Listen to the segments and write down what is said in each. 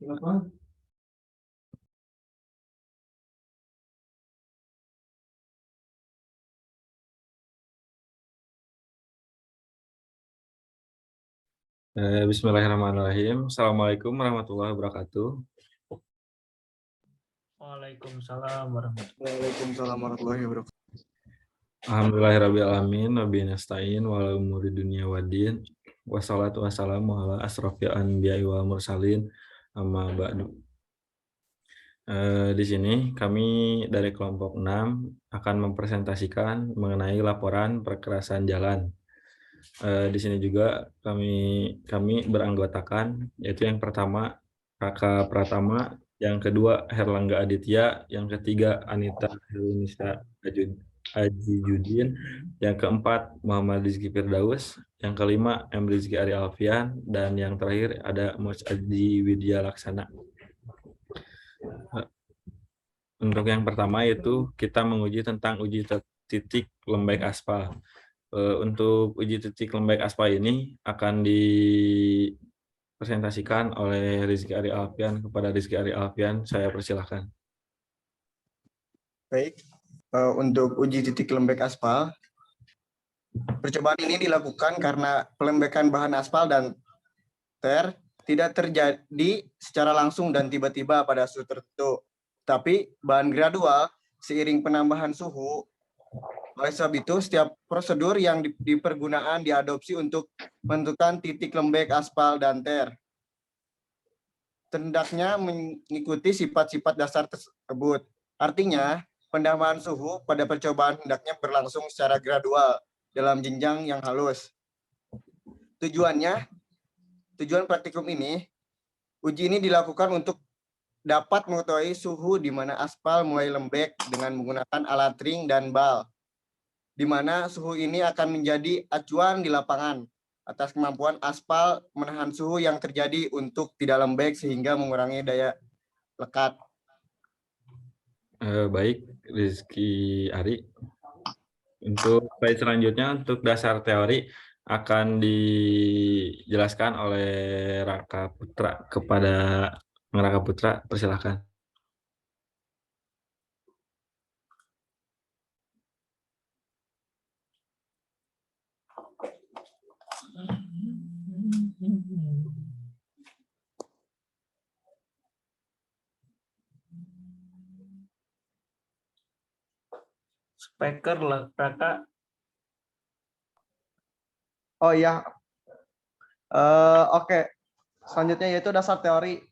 Bismillahirrahmanirrahim. Assalamualaikum warahmatullahi wabarakatuh. Waalaikumsalam warahmatullahi Waalaikumsalam warahmatullahi wabarakatuh. Alhamdulillahirabbil alamin wa bihi nasta'in wa ala umuri dunya waddin. Wassalatu wassalamu ala asrofil anbiya'i wal mursalin. Amma ba'du. Di sini kami dari kelompok 6 akan mempresentasikan mengenai laporan perkerasan jalan. Di sini juga kami beranggotakan, yaitu yang pertama Raka Pratama, yang kedua Herlangga Aditya, yang ketiga Anita Helunisa Aji Judin, yang keempat Muhammad Rizky Firdaus, yang kelima M. Rizky Ari Alfian, dan yang terakhir ada Mas Adi Widya Laksana. Untuk yang pertama yaitu kita menguji tentang uji titik lembek aspal. Untuk uji titik lembek aspal ini akan dipresentasikan oleh Rizky Ari Alfian. Kepada Rizky Ari Alfian, saya persilahkan. Baik, untuk uji titik lembek aspal, percobaan ini dilakukan karena pelembekan bahan aspal dan ter tidak terjadi secara langsung dan tiba-tiba pada suhu tertentu, tapi bahan gradual seiring penambahan suhu. Oleh sebab itu, setiap prosedur yang dipergunaan diadopsi untuk menentukan titik lembek aspal dan ter. Hendaknya mengikuti sifat-sifat dasar tersebut. Artinya, penambahan suhu pada percobaan hendaknya berlangsung secara gradual dalam jenjang yang halus. Tujuan praktikum ini, uji ini dilakukan untuk dapat mengetahui suhu di mana aspal mulai lembek dengan menggunakan alat ring dan bal, di mana suhu ini akan menjadi acuan di lapangan atas kemampuan aspal menahan suhu yang terjadi untuk tidak lembek sehingga mengurangi daya lekat. Baik, Rizky Ari. Untuk slide selanjutnya, untuk dasar teori akan dijelaskan oleh Raka Putra. Kepada Raka Putra, persilahkan. Speaker lah, Raka. Oh iya, oke. Selanjutnya yaitu dasar teori.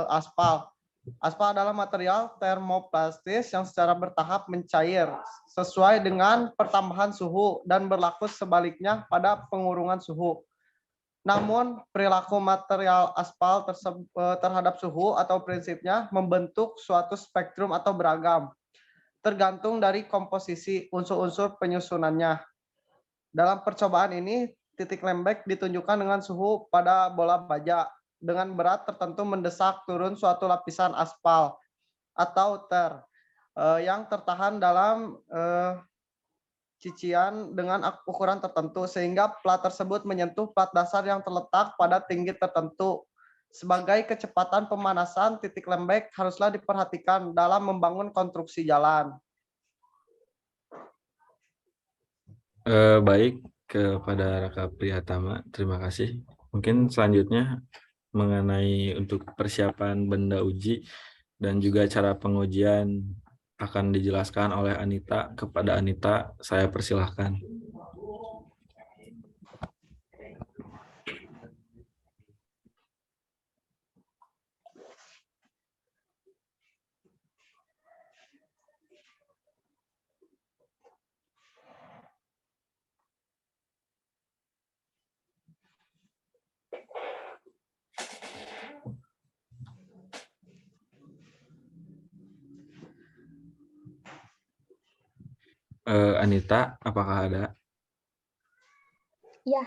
Aspal. Aspal adalah material termoplastis yang secara bertahap mencair sesuai dengan pertambahan suhu dan berlaku sebaliknya pada pengurungan suhu. Namun perilaku material aspal terhadap suhu atau prinsipnya membentuk suatu spektrum atau beragam, tergantung dari komposisi unsur-unsur penyusunannya. Dalam percobaan ini, titik lembek ditunjukkan dengan suhu pada bola baja dengan berat tertentu mendesak turun suatu lapisan aspal atau ter yang tertahan dalam cician dengan ukuran tertentu sehingga plat tersebut menyentuh plat dasar yang terletak pada tinggi tertentu. Sebagai kecepatan pemanasan, titik lembek haruslah diperhatikan dalam membangun konstruksi jalan. Baik, kepada Raka Priyatama, terima kasih. Mungkin selanjutnya mengenai untuk persiapan benda uji dan juga cara pengujian akan dijelaskan oleh Anita. Kepada Anita, saya persilahkan. Anita, apakah ada? Ya.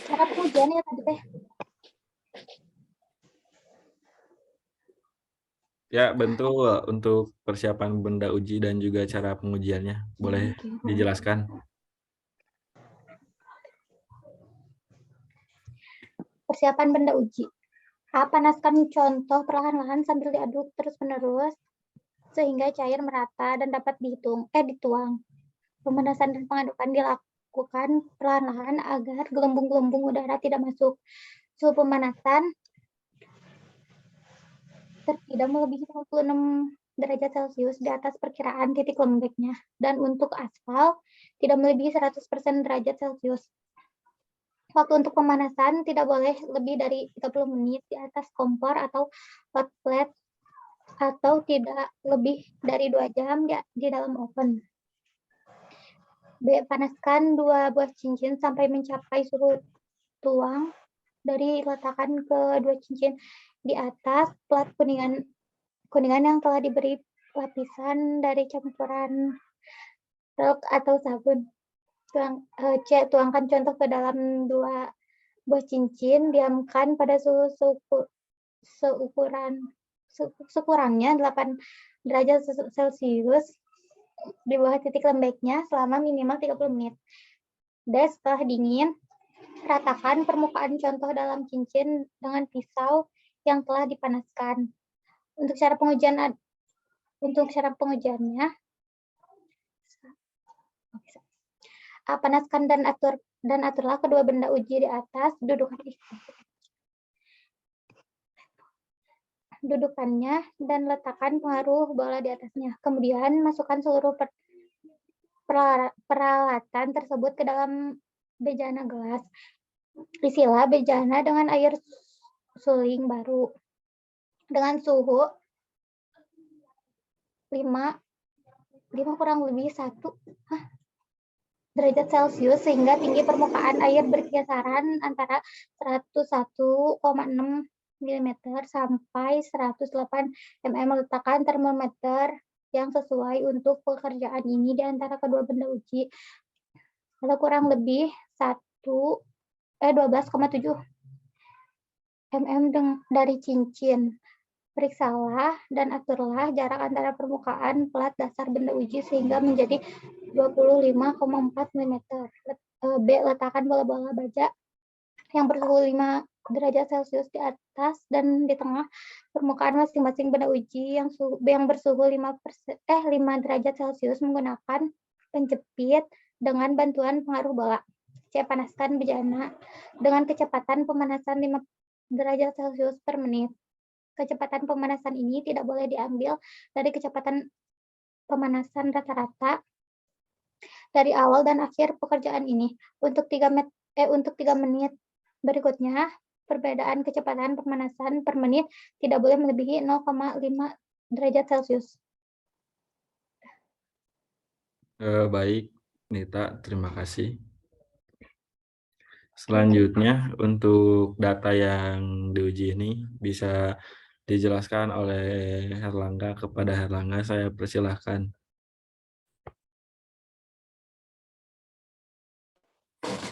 Cara pengujiannya tadi teh. Ya, betul. Untuk persiapan benda uji dan juga cara pengujiannya, boleh dijelaskan? Persiapan benda uji. Panaskan contoh perlahan-lahan sambil diaduk terus-menerus sehingga cair merata dan dapat dituang. Pemanasan dan pengadukan dilakukan perlahan-lahan agar gelembung-gelembung udara tidak masuk. Suhu pemanasan tidak melebihi 56 derajat Celcius di atas perkiraan titik lembeknya, dan untuk aspal tidak melebihi 100% derajat Celcius. Waktu untuk pemanasan tidak boleh lebih dari 30 menit di atas kompor atau hot plate atau tidak lebih dari 2 jam di dalam oven. B. Panaskan 2 buah cincin sampai mencapai suhu tuang. Dari letakkan kedua cincin di atas plat kuningan yang telah diberi lapisan dari campuran talc atau sabun. Tuangkan contoh ke dalam 2 buah cincin, diamkan pada suhu sekurangnya 8 derajat Celcius di bawah titik lembeknya selama minimal 30 menit. Dan setelah dingin, ratakan permukaan contoh dalam cincin dengan pisau yang telah dipanaskan. Untuk cara pengujiannya, panaskan dan aturlah kedua benda uji di atas dudukannya dan letakkan pengaruh bola di atasnya. Kemudian masukkan seluruh peralatan tersebut ke dalam bejana gelas. Isilah bejana dengan air suling baru dengan suhu 5 kurang lebih 1 derajat Celcius sehingga tinggi permukaan air berkisaran antara 101,6 mm sampai 108 mm. Letakkan termometer yang sesuai untuk pekerjaan ini di antara kedua benda uji. Kalau kurang lebih 12,7 mm dari cincin. Periksalah dan aturlah jarak antara permukaan plat dasar benda uji sehingga menjadi 25,4 mm. B. Letakkan bola-bola baja yang bersuhu 5 derajat Celcius di atas dan di tengah permukaan masing-masing benda uji yang bersuhu 5 derajat Celcius menggunakan penjepit dengan bantuan pengaruh bola. C. Panaskan bejana dengan kecepatan pemanasan 5 derajat Celcius per menit. Kecepatan pemanasan ini tidak boleh diambil dari kecepatan pemanasan rata-rata dari awal dan akhir pekerjaan ini. Untuk 3 menit berikutnya, perbedaan kecepatan pemanasan per menit tidak boleh melebihi 0,5 derajat Celcius. Baik, Nita, terima kasih. Selanjutnya, untuk data yang diuji ini bisa dijelaskan oleh Herlangga kepada Herlangga. Saya persilahkan.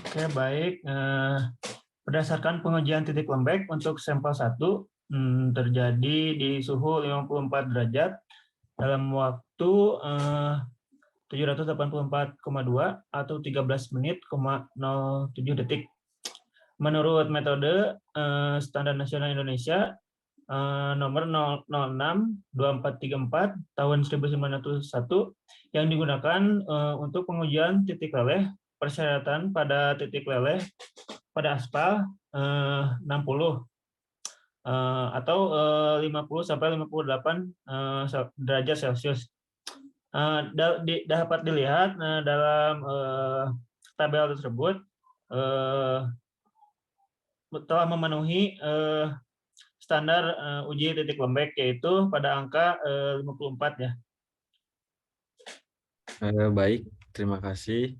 Oke, baik. Berdasarkan pengujian titik lembek untuk sampel 1 terjadi di suhu 54 derajat dalam waktu 784,2 atau 13 menit, 07 detik. Menurut metode Standar Nasional Indonesia nomor 006-2434 tahun 1901 yang digunakan untuk pengujian titik leleh, persyaratan pada titik leleh pada aspal 60 atau 50 sampai 58 derajat Celcius. Dapat dilihat dalam tabel tersebut telah memenuhi standar uji titik lembek, yaitu pada angka 54 ya. Baik, terima kasih.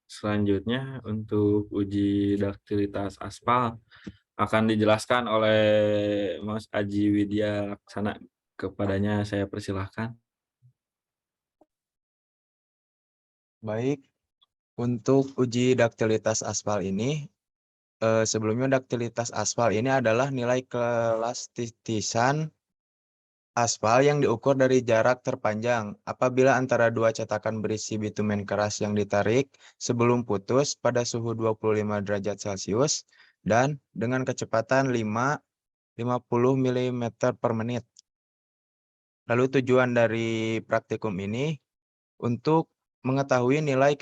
Selanjutnya untuk uji daktilitas aspal akan dijelaskan oleh Mas Aji Widya Laksana. Kepadanya saya persilahkan. Baik, untuk uji daktilitas aspal ini, sebelumnya daktilitas aspal ini adalah nilai kelastisisan aspal yang diukur dari jarak terpanjang apabila antara dua cetakan berisi bitumen keras yang ditarik sebelum putus pada suhu 25 derajat Celcius dan dengan kecepatan 50 mm per menit. Lalu tujuan dari praktikum ini untuk mengetahui nilai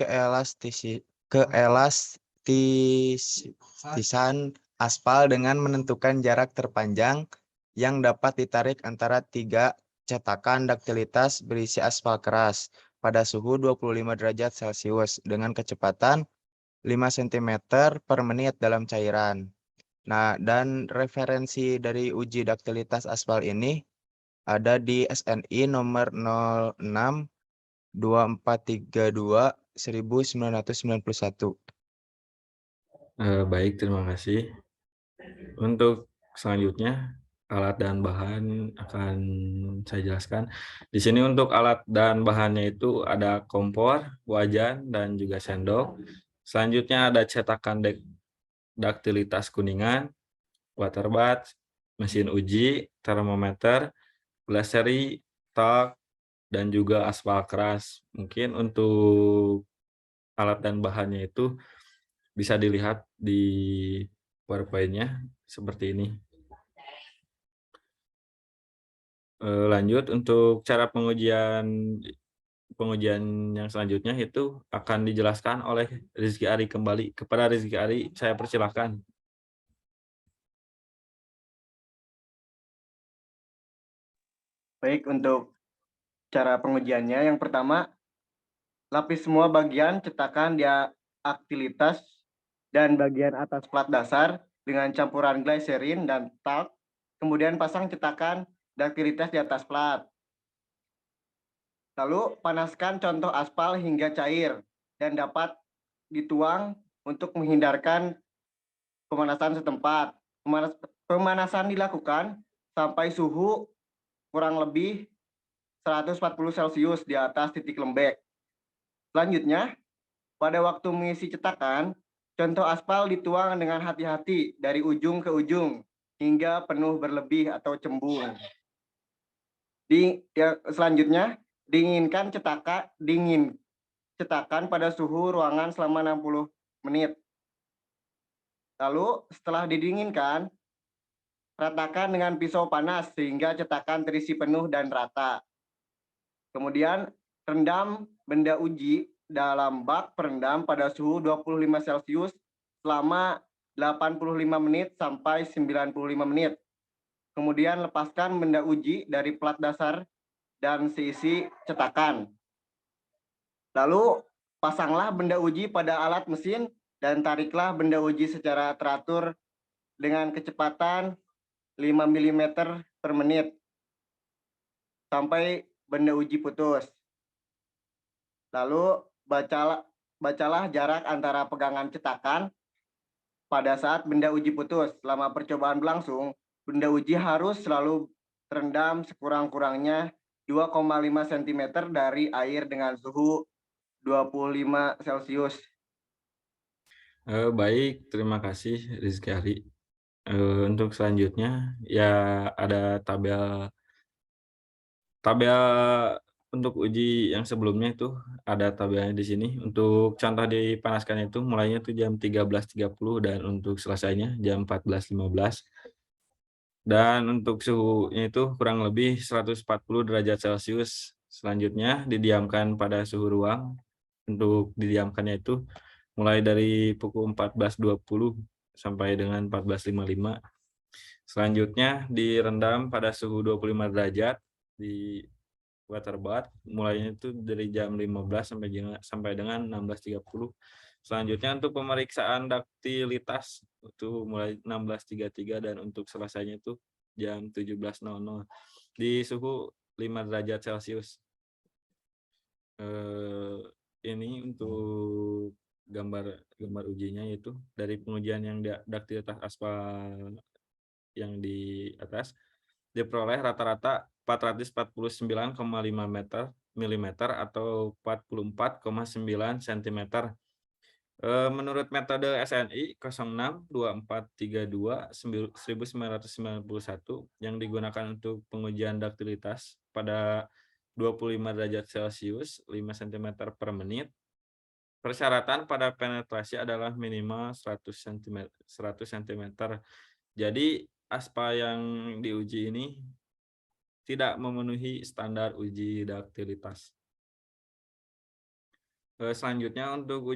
keelastisisan aspal dengan menentukan jarak terpanjang yang dapat ditarik antara tiga cetakan daktilitas berisi aspal keras pada suhu 25 derajat Celcius dengan kecepatan 5 cm per menit dalam cairan. Nah, dan referensi dari uji daktilitas aspal ini ada di SNI nomor 06 2432 1991. Baik, terima kasih. Untuk selanjutnya, alat dan bahan akan saya jelaskan. Di sini untuk alat dan bahannya itu ada kompor, wajan, dan juga sendok. Selanjutnya ada cetakan daktilitas kuningan, water bath, mesin uji, termometer, glaseri, talk, dan juga aspal keras. Mungkin untuk alat dan bahannya itu bisa dilihat di PowerPoint-nya seperti ini. Lanjut untuk cara pengujian yang selanjutnya itu akan dijelaskan oleh Rizky Ari kembali. Kepada Rizky Ari, saya persilahkan. Baik, untuk cara pengujiannya, yang pertama, lapis semua bagian cetakan daktilitas dan bagian atas plat dasar dengan campuran glycerin dan talc. Kemudian pasang cetakan daktilitas di atas plat. Lalu panaskan contoh aspal hingga cair dan dapat dituang untuk menghindarkan pemanasan setempat. Pemanasan dilakukan sampai suhu kurang lebih 140 Celcius di atas titik lembek. Selanjutnya, pada waktu mengisi cetakan, contoh aspal dituang dengan hati-hati dari ujung ke ujung hingga penuh berlebih atau cembung. Selanjutnya, dinginkan cetakan pada suhu ruangan selama 60 menit. Lalu setelah didinginkan, ratakan dengan pisau panas sehingga cetakan terisi penuh dan rata. Kemudian rendam benda uji dalam bak perendam pada suhu 25 Celcius selama 85 menit sampai 95 menit. Kemudian lepaskan benda uji dari plat dasar dan seisi cetakan. Lalu pasanglah benda uji pada alat mesin dan tariklah benda uji secara teratur dengan kecepatan 5 mm per menit sampai benda uji putus. Lalu bacalah jarak antara pegangan cetakan pada saat benda uji putus. Selama percobaan berlangsung, benda uji harus selalu terendam sekurang-kurangnya 2,5 cm dari air dengan suhu 25 Celcius. Baik, terima kasih Rizky Ari. Untuk selanjutnya, ya ada tabel untuk uji yang sebelumnya itu ada tabelnya di sini. Untuk contoh dipanaskan itu mulainya itu jam 13.30 dan untuk selesainya jam 14.15. Dan untuk suhunya itu kurang lebih 140 derajat Celcius. Selanjutnya didiamkan pada suhu ruang. Untuk didiamkannya itu mulai dari pukul 14.20 sampai dengan 14.55. Selanjutnya direndam pada suhu 25 derajat di water bath, mulainya itu dari jam 15 sampai dengan 16.30. Selanjutnya untuk pemeriksaan daktilitas itu mulai 16.33 dan untuk selesainya itu jam 17.00 di suhu 5 derajat Celcius. Ini untuk gambar ujinya yaitu dari pengujian yang daktilitas aspal yang di atas diperoleh rata-rata 449,5 mm atau 44,9 cm Menurut metode SNI 06-2432-1991 yang digunakan untuk pengujian daktilitas pada 25 derajat Celcius 5 cm per menit, persyaratan pada penetrasi adalah minimal 100 cm. Jadi aspal yang diuji ini tidak memenuhi standar uji daktilitas. Selanjutnya untuk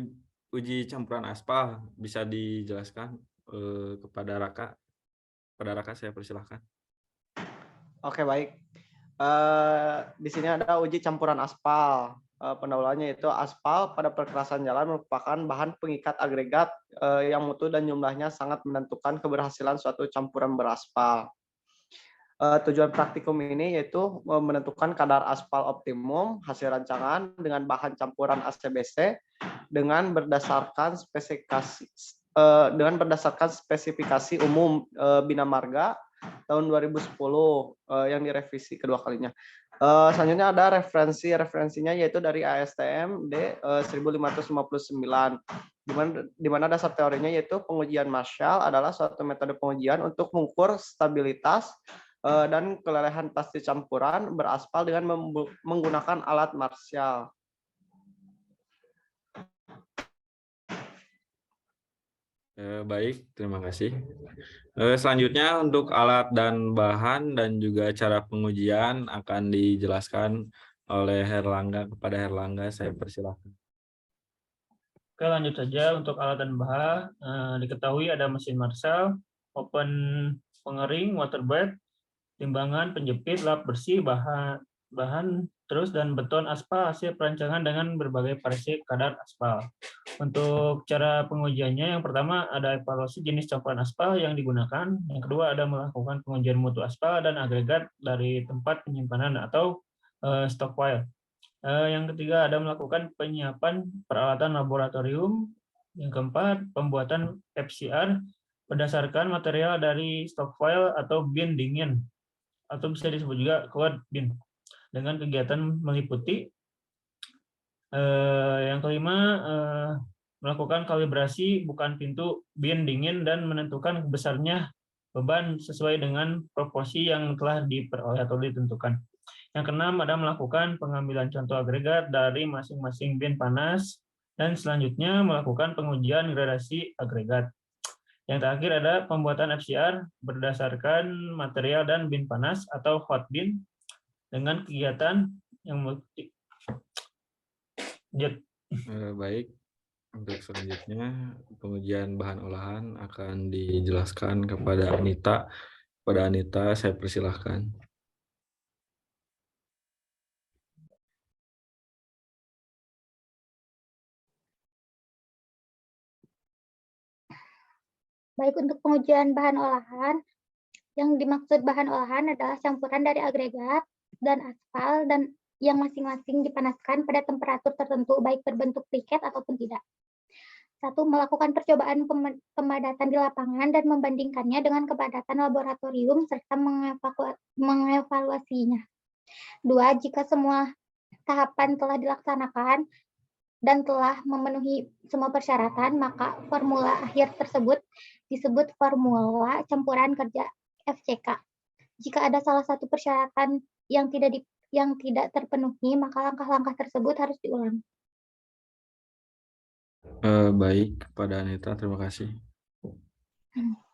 uji campuran aspal bisa dijelaskan kepada Raka. Pada Raka saya persilahkan. Oke, baik. Di sini ada uji campuran aspal. Pendahuluannya itu aspal pada perkerasan jalan merupakan bahan pengikat agregat yang mutu dan jumlahnya sangat menentukan keberhasilan suatu campuran beraspal. Tujuan praktikum ini yaitu menentukan kadar aspal optimum hasil rancangan dengan bahan campuran ACBC dengan berdasarkan spesifikasi umum Bina Marga tahun 2010 yang direvisi kedua kalinya. Selanjutnya ada referensinya yaitu dari ASTM D 1559 di mana dasar teorinya yaitu pengujian Marshall adalah suatu metode pengujian untuk mengukur stabilitas dan kelelehan pasti campuran beraspal dengan menggunakan alat Marshall. Baik, terima kasih. Selanjutnya untuk alat dan bahan dan juga cara pengujian akan dijelaskan oleh Herlangga. Kepada Herlangga saya persilahkan. Oke, lanjut saja untuk alat dan bahan. Diketahui ada mesin Marshall, open pengering, water bed, timbangan, penjepit, lap bersih, bahan terus dan beton aspal hasil perancangan dengan berbagai variasi kadar aspal. Untuk cara pengujiannya, yang pertama ada evaluasi jenis campuran aspal yang digunakan, yang kedua ada melakukan pengujian mutu aspal dan agregat dari tempat penyimpanan atau stockpile. Yang ketiga ada melakukan penyiapan peralatan laboratorium, yang keempat pembuatan FCR berdasarkan material dari stockpile atau bin dingin, atau bisa disebut juga cold bin, dengan kegiatan meliputi yang kelima melakukan kalibrasi bukan pintu bin dingin dan menentukan besarnya beban sesuai dengan proporsi yang telah diperoleh atau ditentukan. Yang keenam ada melakukan pengambilan contoh agregat dari masing-masing bin panas dan selanjutnya melakukan pengujian gradasi agregat. Yang terakhir ada pembuatan FCR berdasarkan material dan bin panas atau hot bin dengan kegiatan yang multi. Baik, untuk selanjutnya pengujian bahan olahan akan dijelaskan kepada Anita. Pada Anita saya persilahkan. Baik, untuk pengujian bahan olahan, yang dimaksud bahan olahan adalah campuran dari agregat dan aspal dan yang masing-masing dipanaskan pada temperatur tertentu, baik berbentuk briket ataupun tidak. 1. Melakukan percobaan pemadatan di lapangan dan membandingkannya dengan kepadatan laboratorium serta mengevaluasinya. 2. Jika semua tahapan telah dilaksanakan dan telah memenuhi semua persyaratan, maka formula akhir tersebut disebut formula campuran kerja FCK. Jika ada salah satu persyaratan yang tidak terpenuhi, maka langkah-langkah tersebut harus diulang. Baik, kepada Anita, terima kasih.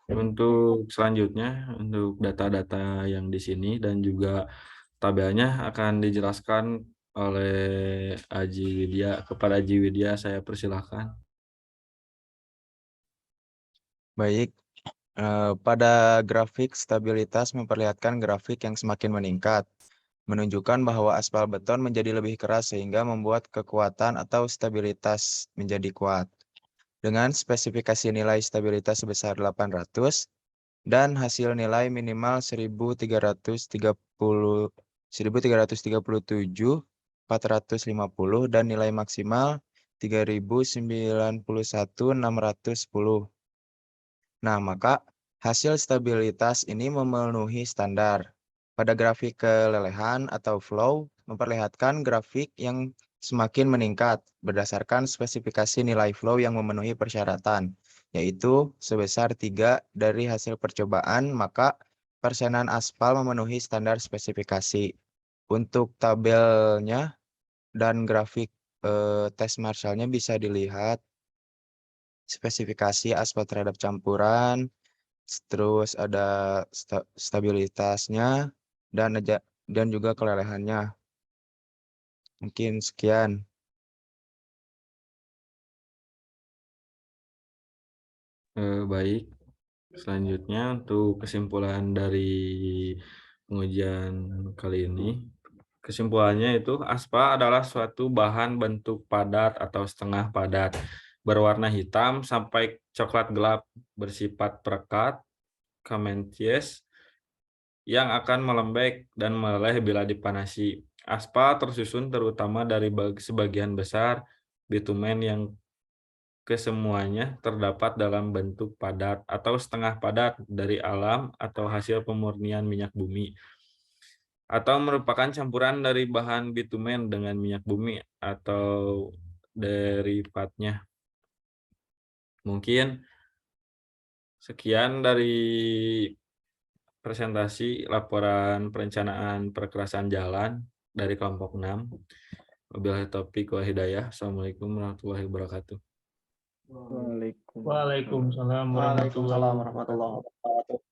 Untuk selanjutnya, untuk data-data yang di sini dan juga tabelnya akan dijelaskan oleh Aji Widya. Kepada Aji Widya saya persilahkan. Baik, pada grafik stabilitas memperlihatkan grafik yang semakin meningkat, menunjukkan bahwa aspal beton menjadi lebih keras sehingga membuat kekuatan atau stabilitas menjadi kuat. Dengan spesifikasi nilai stabilitas sebesar 800 dan hasil nilai minimal 1337, 450 dan nilai maksimal 3091.610. Nah, maka hasil stabilitas ini memenuhi standar. Pada grafik kelelehan atau flow memperlihatkan grafik yang semakin meningkat berdasarkan spesifikasi nilai flow yang memenuhi persyaratan, yaitu sebesar 3 dari hasil percobaan, maka persenan aspal memenuhi standar spesifikasi. Untuk tabelnya dan grafik tes Marshall-nya bisa dilihat spesifikasi aspal terhadap campuran, terus ada stabilitasnya dan juga kelelehannya. Mungkin sekian. Baik, selanjutnya untuk kesimpulan dari pengujian kali ini. Kesimpulannya itu aspal adalah suatu bahan bentuk padat atau setengah padat, berwarna hitam sampai coklat gelap, bersifat perekat, cementitious, yang akan melembek dan meleleh bila dipanasi. Aspal tersusun terutama dari sebagian besar bitumen yang kesemuanya terdapat dalam bentuk padat atau setengah padat dari alam atau hasil pemurnian minyak bumi, atau merupakan campuran dari bahan bitumen dengan minyak bumi atau derivatnya. Mungkin sekian dari presentasi laporan perencanaan perkerasan jalan dari kelompok 6. Wabillahi taufiq wal hidayah. Assalamualaikum warahmatullahi wabarakatuh. Waalaikumsalam warahmatullahi Waalaikumsalam warahmatullahi wabarakatuh.